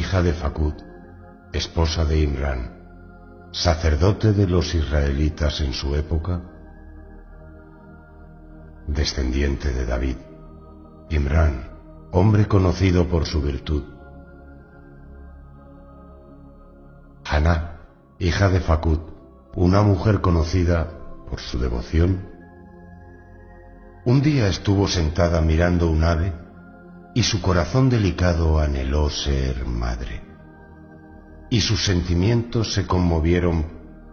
hija de Facud, esposa de Imrán, sacerdote de los israelitas en su época, descendiente de David. Imrán, hombre conocido por su virtud. Haná, hija de Facud, una mujer conocida por su devoción. Un día estuvo sentada mirando un ave y su corazón delicado anheló ser madre, y sus sentimientos se conmovieron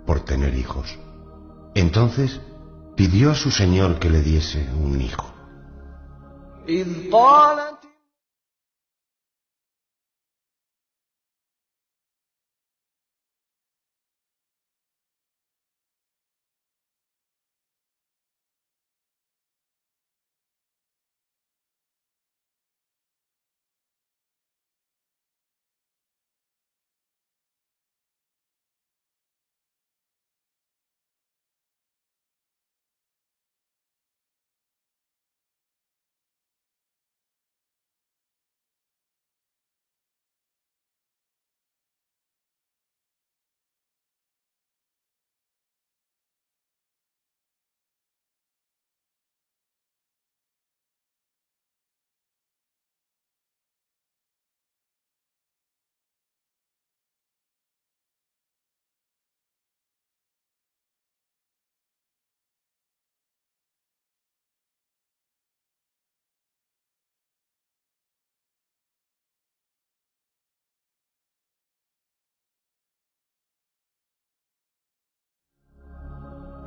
por tener hijos. Entonces pidió a su señor que le diese un hijo.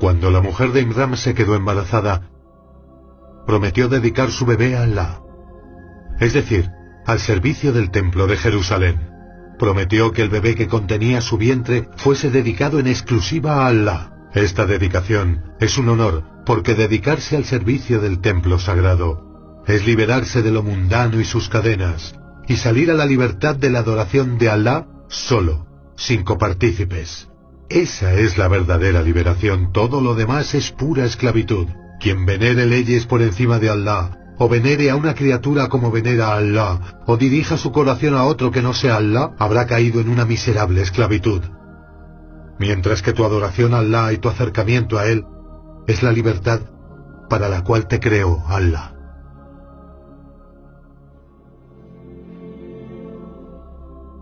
Cuando la mujer de Imrán se quedó embarazada, prometió dedicar su bebé a Allah, es decir, al servicio del templo de Jerusalén. Prometió que el bebé que contenía su vientre fuese dedicado en exclusiva a Allah. Esta dedicación es un honor, porque dedicarse al servicio del templo sagrado es liberarse de lo mundano y sus cadenas, y salir a la libertad de la adoración de Allah solo, sin copartícipes. Esa es la verdadera liberación, todo lo demás es pura esclavitud. Quien venere leyes por encima de Allah, o venere a una criatura como venera a Allah, o dirija su corazón a otro que no sea Allah, habrá caído en una miserable esclavitud. Mientras que tu adoración a Allah y tu acercamiento a Él es la libertad para la cual te creó Allah.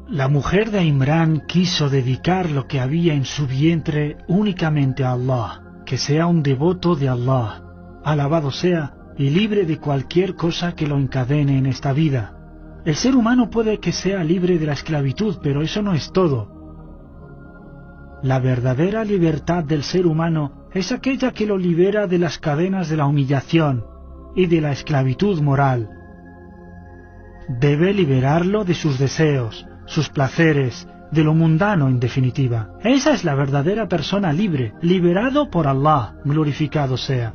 La mujer de Imrán quiso dedicar lo que había en su vientre únicamente a Allah, que sea un devoto de Allah, alabado sea, y libre de cualquier cosa que lo encadene en esta vida. El ser humano puede que sea libre de la esclavitud, pero eso no es todo. La verdadera libertad del ser humano es aquella que lo libera de las cadenas de la humillación y de la esclavitud moral. Debe liberarlo de sus deseos, sus placeres, de lo mundano en definitiva. Esa es la verdadera persona libre, liberado por Allah, glorificado sea.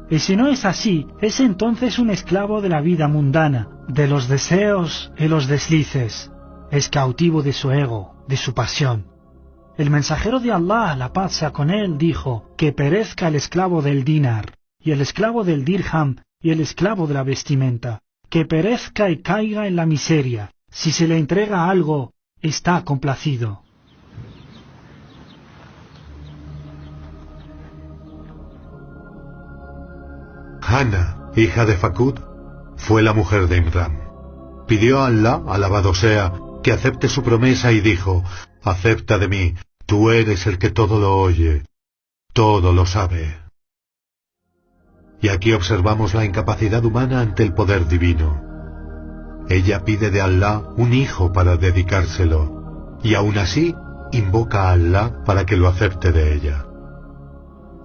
Y si no es así, es entonces un esclavo de la vida mundana, de los deseos y los deslices. Es cautivo de su ego, de su pasión. El mensajero de Allah, la paz sea con él, dijo: que perezca el esclavo del dinar, y el esclavo del dirham, y el esclavo de la vestimenta. Que perezca y caiga en la miseria. Si se le entrega algo, está complacido. Haná, hija de Facud, fue la mujer de Imrán. Pidió a Allah, alabado sea, que acepte su promesa y dijo: acepta de mí, tú eres el que todo lo oye, todo lo sabe. Y aquí observamos la incapacidad humana ante el poder divino. Ella pide de Allah un hijo para dedicárselo, y aún así invoca a Allah para que lo acepte de ella.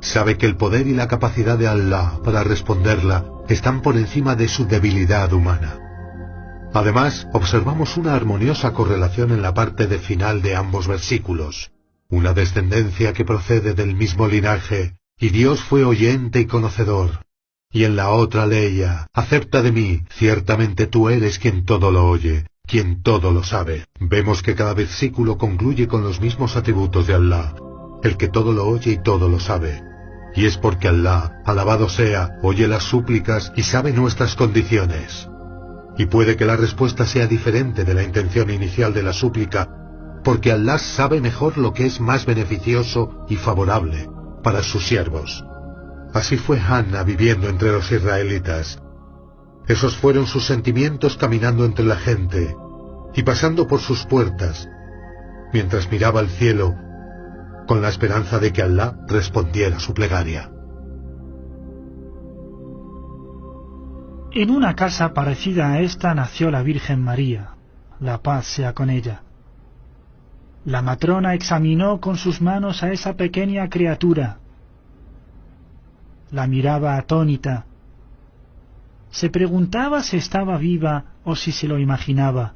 Sabe que el poder y la capacidad de Allah para responderla están por encima de su debilidad humana. Además, observamos una armoniosa correlación en la parte de final de ambos versículos. Una descendencia que procede del mismo linaje, y Dios fue oyente y conocedor. Y en la otra leía: acepta de mí, ciertamente tú eres quien todo lo oye, quien todo lo sabe. Vemos que cada versículo concluye con los mismos atributos de Allah, el que todo lo oye y todo lo sabe. Y es porque Allah, alabado sea, oye las súplicas y sabe nuestras condiciones. Y puede que la respuesta sea diferente de la intención inicial de la súplica, porque Allah sabe mejor lo que es más beneficioso y favorable para sus siervos. Así fue Hannah viviendo entre los israelitas. Esos fueron sus sentimientos caminando entre la gente y pasando por sus puertas, mientras miraba al cielo con la esperanza de que Allah respondiera su plegaria. En una casa parecida a esta nació la Virgen María, la paz sea con ella. La matrona examinó con sus manos a esa pequeña criatura. La miraba atónita. Se preguntaba si estaba viva o si se lo imaginaba.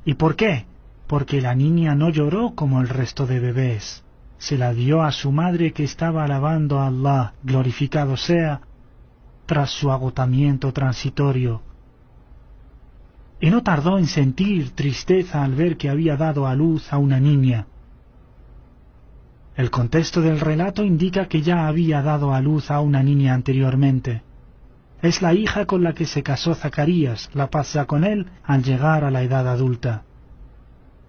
¿Y por qué? Porque la niña no lloró como el resto de bebés. Se la dio a su madre que estaba alabando a Allah, glorificado sea, tras su agotamiento transitorio. Y no tardó en sentir tristeza al ver que había dado a luz a una niña. El contexto del relato indica que ya había dado a luz a una niña anteriormente. Es la hija con la que se casó Zacarías, la paz sea con él, al llegar a la edad adulta.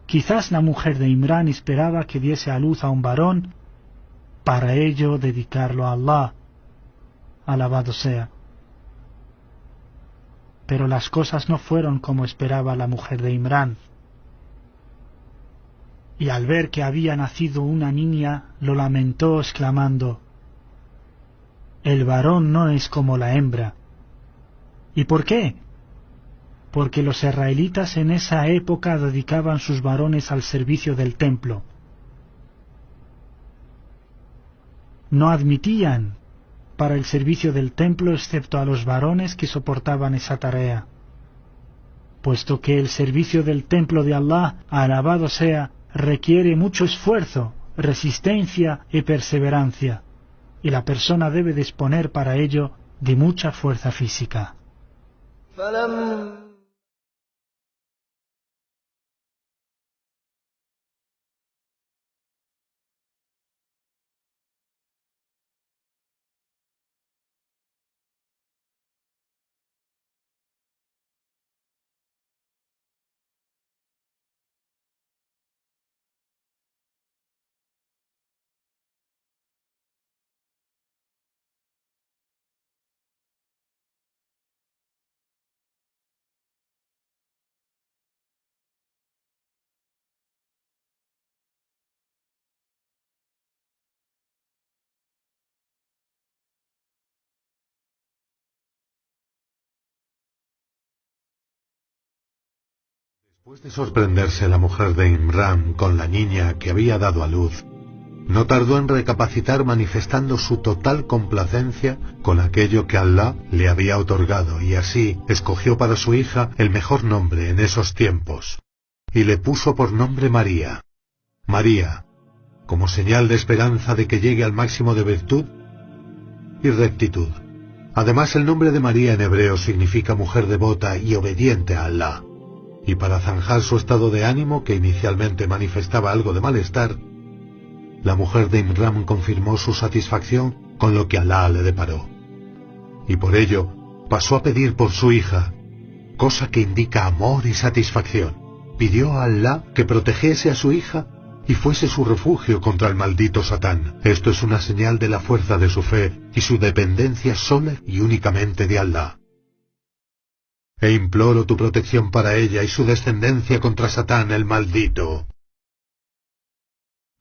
Quizás la mujer de Imrán esperaba que diese a luz a un varón, para ello dedicarlo a Allah, alabado sea. Pero las cosas no fueron como esperaba la mujer de Imrán. Y al ver que había nacido una niña, lo lamentó exclamando: «El varón no es como la hembra». ¿Y por qué? Porque los israelitas en esa época dedicaban sus varones al servicio del templo. No admitían para el servicio del templo excepto a los varones que soportaban esa tarea, puesto que el servicio del templo de Allah, alabado sea, requiere mucho esfuerzo, resistencia y perseverancia, y la persona debe disponer para ello de mucha fuerza física. Después de sorprenderse la mujer de Imrán con la niña que había dado a luz, no tardó en recapacitar manifestando su total complacencia con aquello que Allah le había otorgado, y así escogió para su hija el mejor nombre en esos tiempos, y le puso por nombre María. María, como señal de esperanza de que llegue al máximo de virtud y rectitud. Además, el nombre de María en hebreo significa mujer devota y obediente a Allah. Y para zanjar su estado de ánimo, que inicialmente manifestaba algo de malestar, la mujer de Imrán confirmó su satisfacción con lo que Allah le deparó. Y por ello pasó a pedir por su hija, cosa que indica amor y satisfacción. Pidió a Allah que protegiese a su hija y fuese su refugio contra el maldito Satán. Esto es una señal de la fuerza de su fe y su dependencia sola y únicamente de Allah. E imploro tu protección para ella y su descendencia contra Satán el maldito.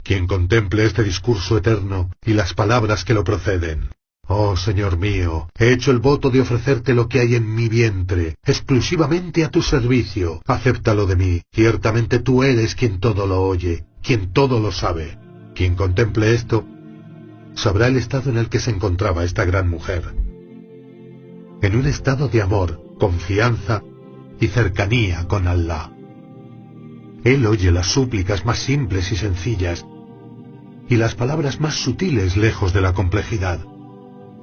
Quien contemple este discurso eterno y las palabras que lo proceden. Oh Señor mío, he hecho el voto de ofrecerte lo que hay en mi vientre, exclusivamente a tu servicio. Acéptalo de mí. Ciertamente tú eres quien todo lo oye, quien todo lo sabe. Quien contemple esto, sabrá el estado en el que se encontraba esta gran mujer. En un estado de amor, confianza y cercanía con Allah. Él oye las súplicas más simples y sencillas, y las palabras más sutiles lejos de la complejidad.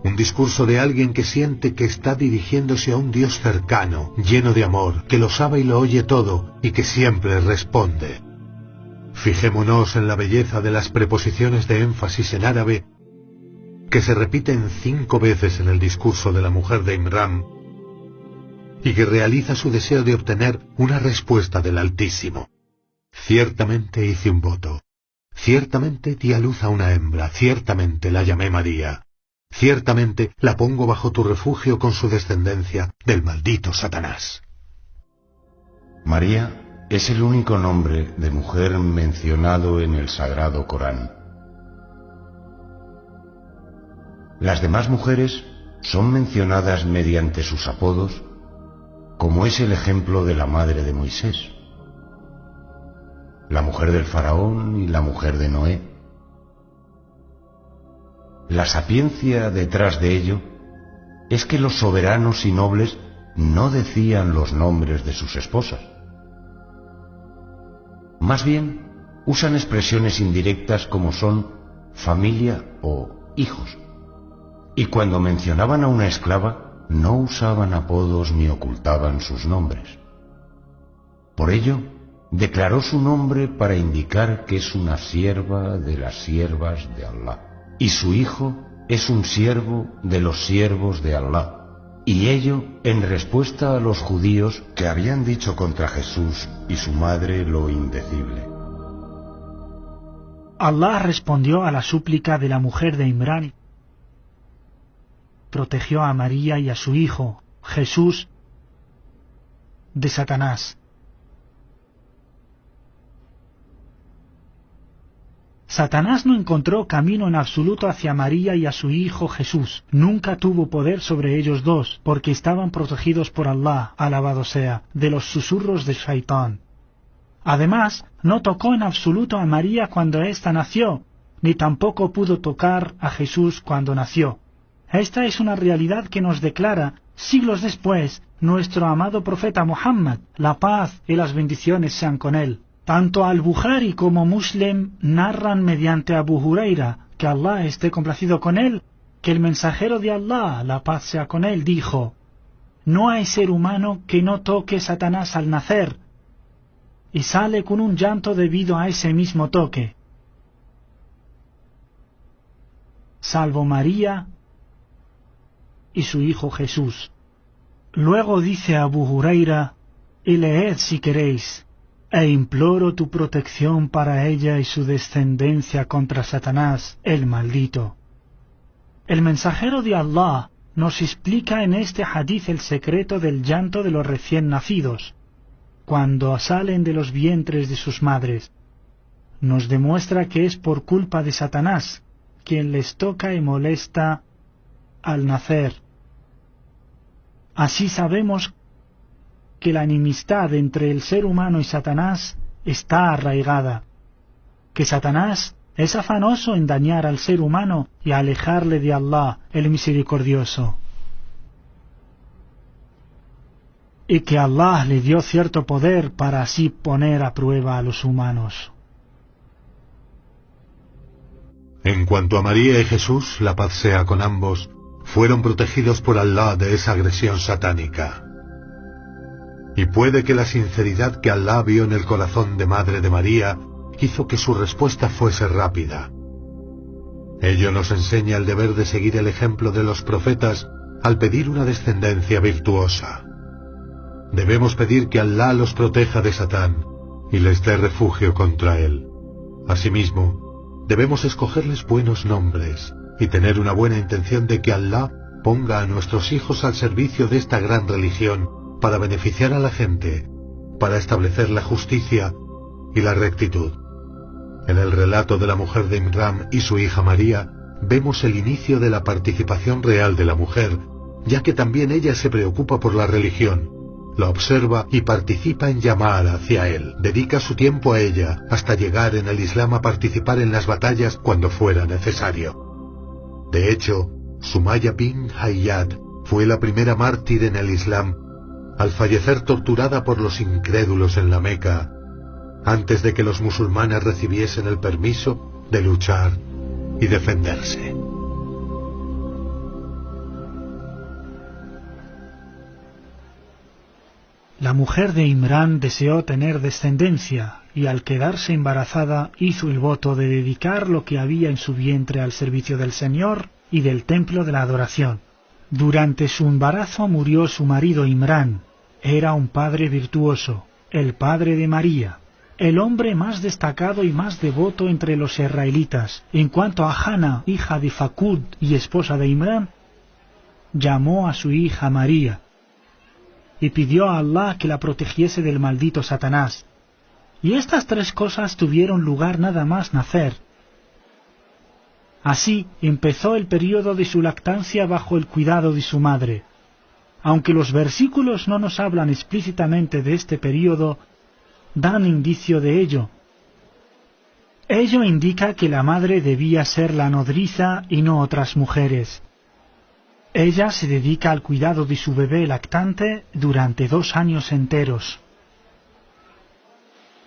Un discurso de alguien que siente que está dirigiéndose a un Dios cercano, lleno de amor, que lo sabe y lo oye todo, y que siempre responde. Fijémonos en la belleza de las preposiciones de énfasis en árabe, que se repiten 5 veces en el discurso de la mujer de Imrán, y que realiza su deseo de obtener una respuesta del Altísimo. Ciertamente hice un voto. Ciertamente di a luz a una hembra. Ciertamente la llamé María. Ciertamente la pongo bajo tu refugio con su descendencia del maldito Satanás. María es el único nombre de mujer mencionado en el Sagrado Corán. Las demás mujeres son mencionadas mediante sus apodos, como es el ejemplo de la madre de Moisés, la mujer del faraón y la mujer de Noé. La sapiencia detrás de ello es que los soberanos y nobles no decían los nombres de sus esposas. Más bien, usan expresiones indirectas como son familia o hijos. Y cuando mencionaban a una esclava, no usaban apodos ni ocultaban sus nombres. Por ello, declaró su nombre para indicar que es una sierva de las siervas de Allah. Y su hijo es un siervo de los siervos de Allah. Y ello en respuesta a los judíos que habían dicho contra Jesús y su madre lo indecible. Allah respondió a la súplica de la mujer de Imrán. Protegió a María y a su hijo, Jesús, de Satanás. Satanás no encontró camino en absoluto hacia María y a su hijo Jesús. Nunca tuvo poder sobre ellos dos, porque estaban protegidos por Allah, alabado sea, de los susurros de Shaitán. Además, no tocó en absoluto a María cuando ésta nació, ni tampoco pudo tocar a Jesús cuando nació. Esta es una realidad que nos declara, siglos después, nuestro amado profeta Muhammad, la paz y las bendiciones sean con él. Tanto Al-Bukhari como Muslim narran mediante Abu Huraira, que Allah esté complacido con él, que el mensajero de Allah, la paz sea con él, dijo: no hay ser humano que no toque Satanás al nacer, y sale con un llanto debido a ese mismo toque, salvo María y su hijo Jesús. Luego dice Abu Huraira: y leed si queréis, e imploro tu protección para ella y su descendencia contra Satanás, el maldito. El mensajero de Allah nos explica en este hadith el secreto del llanto de los recién nacidos, cuando salen de los vientres de sus madres. Nos demuestra que es por culpa de Satanás, quien les toca y molesta al nacer. Así sabemos que la enemistad entre el ser humano y Satanás está arraigada, que Satanás es afanoso en dañar al ser humano y alejarle de Allah, el misericordioso, y que Allah le dio cierto poder para así poner a prueba a los humanos. En cuanto a María y Jesús, la paz sea con ambos, fueron protegidos por Allah de esa agresión satánica. Y puede que la sinceridad que Allah vio en el corazón de Madre de María hizo que su respuesta fuese rápida. Ello nos enseña el deber de seguir el ejemplo de los profetas al pedir una descendencia virtuosa. Debemos pedir que Allah los proteja de Satán y les dé refugio contra él. Asimismo, debemos escogerles buenos nombres y tener una buena intención de que Allah ponga a nuestros hijos al servicio de esta gran religión para beneficiar a la gente, para establecer la justicia y la rectitud. En el relato de la mujer de Imrán y su hija María, vemos el inicio de la participación real de la mujer, ya que también ella se preocupa por la religión, la observa y participa en llamar hacia él. Dedica su tiempo a ella hasta llegar en el Islam a participar en las batallas cuando fuera necesario. De hecho, Sumaya bin Hayyad fue la primera mártir en el Islam al fallecer torturada por los incrédulos en la Meca, antes de que los musulmanes recibiesen el permiso de luchar y defenderse. La mujer de Imrán deseó tener descendencia y al quedarse embarazada hizo el voto de dedicar lo que había en su vientre al servicio del Señor y del templo de la adoración. Durante su embarazo murió su marido Imrán Era un padre virtuoso, el padre de María, el hombre más destacado y más devoto entre los israelitas. En cuanto a Hana, hija de Facud y esposa de Imrán, llamó a su hija María y pidió a Allah que la protegiese del maldito Satanás. Y estas tres cosas tuvieron lugar nada más nacer. Así empezó el período de su lactancia bajo el cuidado de su madre. Aunque los versículos no nos hablan explícitamente de este período, dan indicio de ello. Ello indica que la madre debía ser la nodriza y no otras mujeres. Ella se dedica al cuidado de su bebé lactante durante 2 años enteros.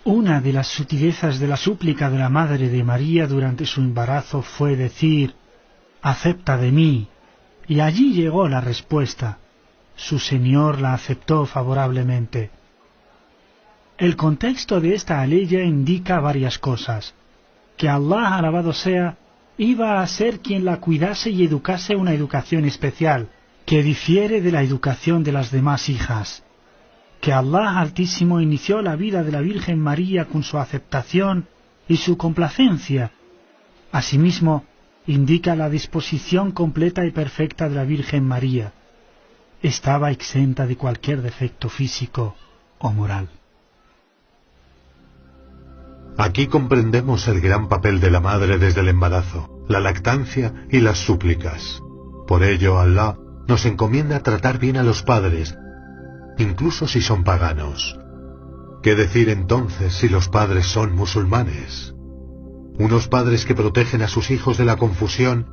Una de las sutilezas de la súplica de la madre de María durante su embarazo fue decir: «Acepta de mí», y allí llegó la respuesta. Su Señor la aceptó favorablemente. El contexto de esta aleya indica varias cosas: que Allah, alabado sea, iba a ser quien la cuidase y educase una educación especial, que difiere de la educación de las demás hijas; que Allah Altísimo inició la vida de la Virgen María con su aceptación y su complacencia. Asimismo, indica la disposición completa y perfecta de la Virgen María. Estaba exenta de cualquier defecto físico o moral. Aquí comprendemos el gran papel de la madre desde el embarazo, la lactancia y las súplicas. Por ello, Allah nos encomienda tratar bien a los padres, incluso si son paganos. ¿Qué decir entonces si los padres son musulmanes? Unos padres que protegen a sus hijos de la confusión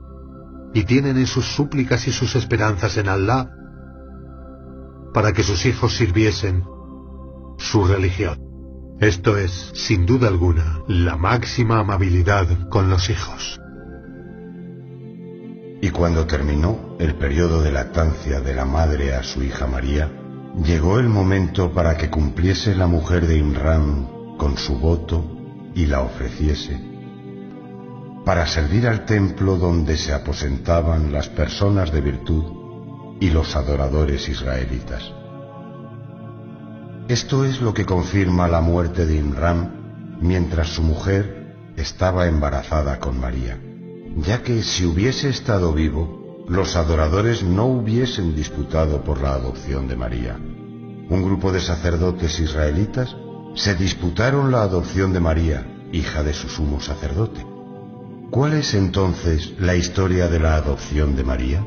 y tienen en sus súplicas y sus esperanzas en Allah para que sus hijos sirviesen su religión. Esto es, sin duda alguna, la máxima amabilidad con los hijos. Y cuando terminó el periodo de lactancia de la madre a su hija María, llegó el momento para que cumpliese la mujer de Imrán con su voto y la ofreciese, para servir al templo donde se aposentaban las personas de virtud y los adoradores israelitas. Esto es lo que confirma la muerte de Imrán mientras su mujer estaba embarazada con María, ya que si hubiese estado vivo, los adoradores no hubiesen disputado por la adopción de María. Un grupo de sacerdotes israelitas se disputaron la adopción de María, hija de su sumo sacerdote. ¿Cuál es entonces la historia de la adopción de María?